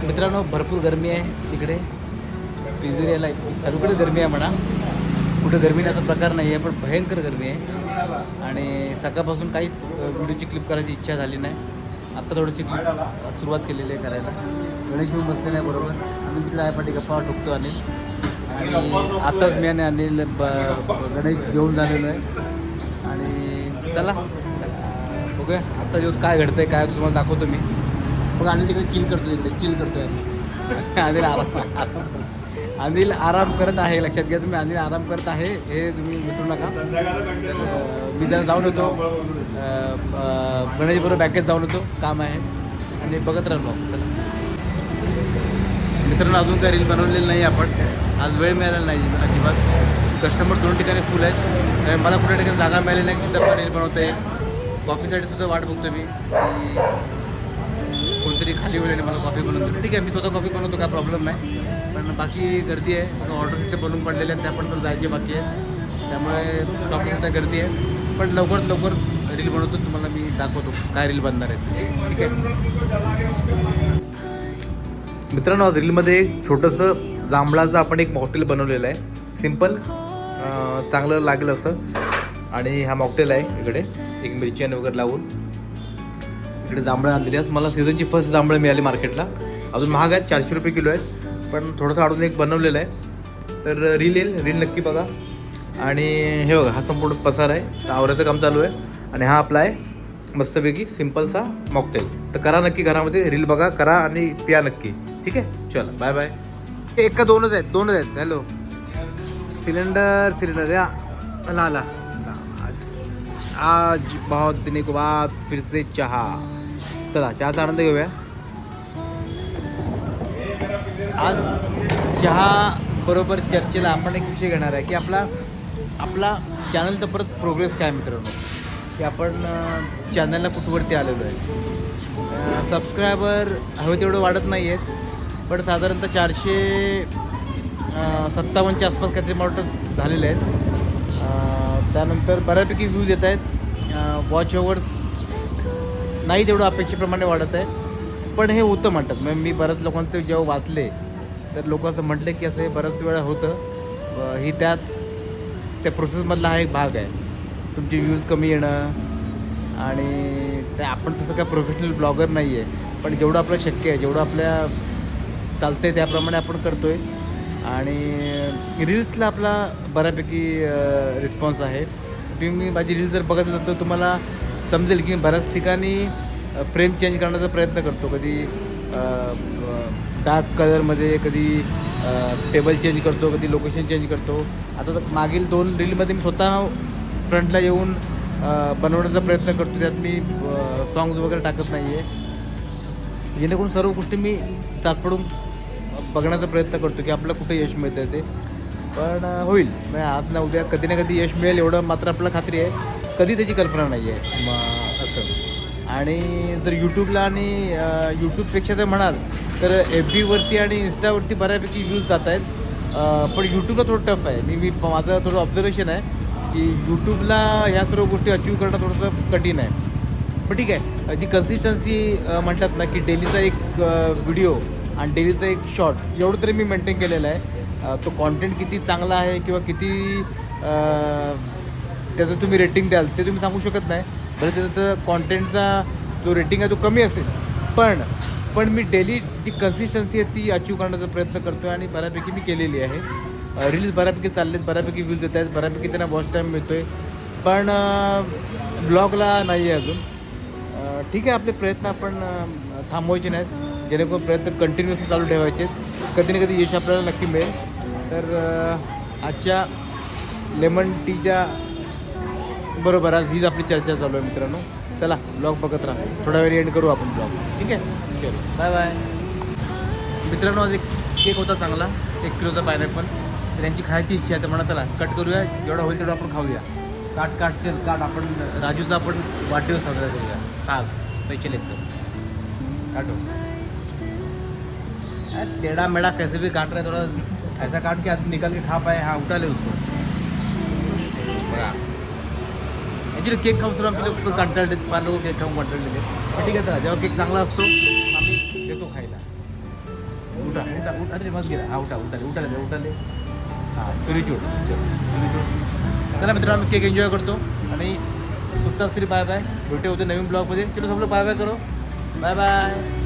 मित्रांनो भरपूर गरमी आहे इकडे पिजुरियाला. सगळीकडे गरमी आहे म्हणा, कुठं गरमी नाहीचा प्रकार नाही आहे, पण भयंकर गरमी आहे. आणि सकाळपासून काहीच व्हिडिओची क्लिप करायची इच्छा झाली नाही. आत्ता थोडीशी क्लिप सुरुवात केलेली आहे करायला. गणेश येऊन बसलेला आहे बरोबर. आम्ही तिकडे आहे पाठी गप्पा ठोकतो अनिल. आणि आत्ताच मी आणि अनिल गणेश जेवून झालेलो आहे. आणि चला बघूया आत्ता दिवस काय घडतं आहे काय तुम्हाला दाखवतो मी. मग अनिल तिकडे चिल करतो, इकडे चिल करतो आहे. अनिल आराम करत आहे, लक्षात घ्या तुम्ही. अनिल आराम करत आहे हे तुम्ही विसरू नका. मी जरा जाऊन होतो गणेश बरोबर बँकेत जाऊन होतो, काम आहे. आणि बघत राहतो मित्रांनो. अजून काही रील बनवलेलं नाही आपण, आज वेळ मिळाला नाही अजिबात. कस्टमर दोन ठिकाणी फुल आहेत, मला कुठल्या ठिकाणी जागा मिळाली नाही की तिथं पण रील बनवता येईल. कॉफीसाठी सुद्धा वाट बघतो मी की कोणतरी खाली वेळेने मला कॉफी बनवतो. ठीक आहे, मी स्वतः कॉफी बनवतो, काय प्रॉब्लेम नाही. पण बाकी गर्दी आहे, ऑर्डर तिथे बनवून पडलेले आहेत, त्या पण सर जायचे बाकी आहे. त्यामुळे शॉपिंग गर्दी आहे. पण लवकरात लवकर रील बनवतो, तुम्हाला मी दाखवतो काय रील बनणार आहेत. ठीक आहे मित्रांनो. आज रीलमध्ये एक छोटंसं जांभळाचं आपण एक मॉकटेल बनवलेलं आहे, सिम्पल, चांगलं लागेल असं. आणि हा मॉकटेल आहे इकडे एक मिरची वगैरे लावून. इकडे जांभळं आणलेली आहेत, मला सीझनची फर्स्ट जांभळं मिळाली मार्केटला. अजून महाग आहेत, 400 रुपये किलो आहेत, पण थोडंसं अडून एक बनवलेलं आहे. तर रील येईल, रील नक्की बघा. आणि हे बघा, हा संपूर्ण पसार आहे, आवराचं काम चालू आहे. आणि हा आपला आहे मस्तपैकी सिम्पलसा मॉकटेल. तर करा नक्की घरामध्ये, रील बघा, करा आणि पिया नक्की. ठीक आहे, चला बाय बाय. एक का दोनच आहेत. हॅलो सिलेंडर या ला आज बहुत दिनों के बाद फिर से चहा. चला चहाचा आनंद घेऊया. आज चहा बरोबर चर्चेला आपण एक विषय घेणार आहे की आपला चॅनलचा परत प्रोग्रेस काय मित्रांनो, की आपण चॅनलला कुठवरती आलेलो आहे. सबस्क्रायबर हवे तेवढं वाढत नाही आहेत, पण साधारणतः 457च्या आसपास काहीतरी मला झालेले आहेत. त्यानंतर बऱ्यापैकी व्ह्यूज येत आहेत. वॉच ओव्हर्स नाही तेवढं अपेक्षेप्रमाणे वाढत आहे, पण हे होतं म्हणतात. मग मी बऱ्याच लोकांचे जेव्हा वाचले तर लोक असं म्हटले की असं हे बऱ्याच वेळा होतं. ही त्या प्रोसेसमधला हा एक भाग आहे. तुमचे व्ह्यूज कमी येणं आणि ते आपण तसं काय प्रोफेशनल ब्लॉगर नाही आहे, पण जेवढं आपलं शक्य आहे, जेवढं आपल्या चालतं आहे त्याप्रमाणे आपण करतो आहे. आणि रील्सला आपला बऱ्यापैकी रिस्पॉन्स आहे. तुम्ही माझी रील्स जर बघत असाल तर तुम्हाला समजेल की बऱ्याच ठिकाणी फ्रेम चेंज करण्याचा प्रयत्न करतो. कधी डार्क कलरमध्ये, कधी टेबल चेंज करतो, कधी लोकेशन चेंज करतो. आता तर मागील 2 रीलमध्ये मी स्वतः फ्रंटला येऊन बनवण्याचा प्रयत्न करतो. त्यात मी सॉंग्स वगैरे टाकत नाही आहे, जेणेकरून सर्व गोष्टी मी चाचपडून बघण्याचा प्रयत्न करतो की आपलं कुठं यश मिळतं आहे ते. पण होईल, म्हणजे आज ना उद्या कधी ना कधी यश मिळेल एवढं मात्र आपल्याला खात्री आहे. कधी त्याची कल्पना नाही आहे असं. आणि जर यूट्यूबला आणि यूट्यूबपेक्षा जर म्हणाल तर एफ बीवरती आणि इन्स्टावरती बऱ्यापैकी व्ह्यूज जात आहेत. पण यूट्यूबला थोडं टफ आहे. माझं थोडं ऑब्झर्वेशन आहे की यूट्यूबला ह्या सर्व गोष्टी अचीव करणं थोडंसं कठीण आहे. पण ठीक आहे, जी कन्सिस्टन्सी म्हणतात ना की डेलीचा एक व्हिडिओ आणि डेलीचा एक शॉर्ट एवढं तरी मी मेंटेन केलेलं आहे. तो कॉन्टेंट किती चांगला आहे किंवा किती त्याचं तुम्ही रेटिंग द्याल ते तुम्ही सांगू शकत नाही. बरं त्याचं कॉन्टेंटचा जो रेटिंग आहे तो कमी असेल, पण मी डेली जी कन्सिस्टन्सी आहे ती अचीव करण्याचा प्रयत्न करतो आहे आणि बऱ्यापैकी मी केलेली आहे. रील्स बऱ्यापैकी चालले आहेत, बऱ्यापैकी व्ह्यूज येत आहेत, बऱ्यापैकी त्यांना वॉच टाईम मिळतो आहे, पण ब्लॉगला नाही आहे अजून. ठीक आहे, आपले प्रयत्न आपण थांबवायचे नाहीत, जेणेकरून प्रयत्न कंटिन्युअसली चालू ठेवायचे. कधी ना कधी यश आपल्याला नक्की मिळेल. तर आजच्या लेमन टीच्या बरोबर आज हीच आपली चर्चा चालू आहे मित्रांनो. चला ब्लॉग बघत राहा, थोडा वेळ एंड करू आपण ब्लॉग. ठीक आहे, चलो बाय बाय. मित्रांनो आज एक केक होता चांगला, 1 किलोचा पायनॅपल. त्यांची खायची इच्छा आहे तर म्हणा चला कट करूया, जेवढा होईल तेवढं आपण खाऊया. काट आपण राजूचा आपण वाढदिवस साजरा करूया. खास पैसे लेखतो काटो. टेढ़ा मेढ़ा कैसे भी काट रहे हैं, थोड़ा ऐसा काट के आदमी निकल के खा पाए. हाँ उठा ले उसको बघा. ॲक्च्युली केक खाऊन सुद्धा आमचे लोक कंटाळले, फार लोक केक खाऊन कंटाळलेले. ठीक आहे, तर जेव्हा केक चांगला असतो आम्ही देतो खायला. उठा उठा उठा अरे मस्त गेला. हा उठा उठाले हां सुरीचूड. चला मित्रांनो आम्ही केक एन्जॉय करतो आणि तुमचाच तरी बाय बाय. भेटे होते नवीन ब्लॉगमध्ये. चलो सब लोग बाय बाय करो. Bye bye.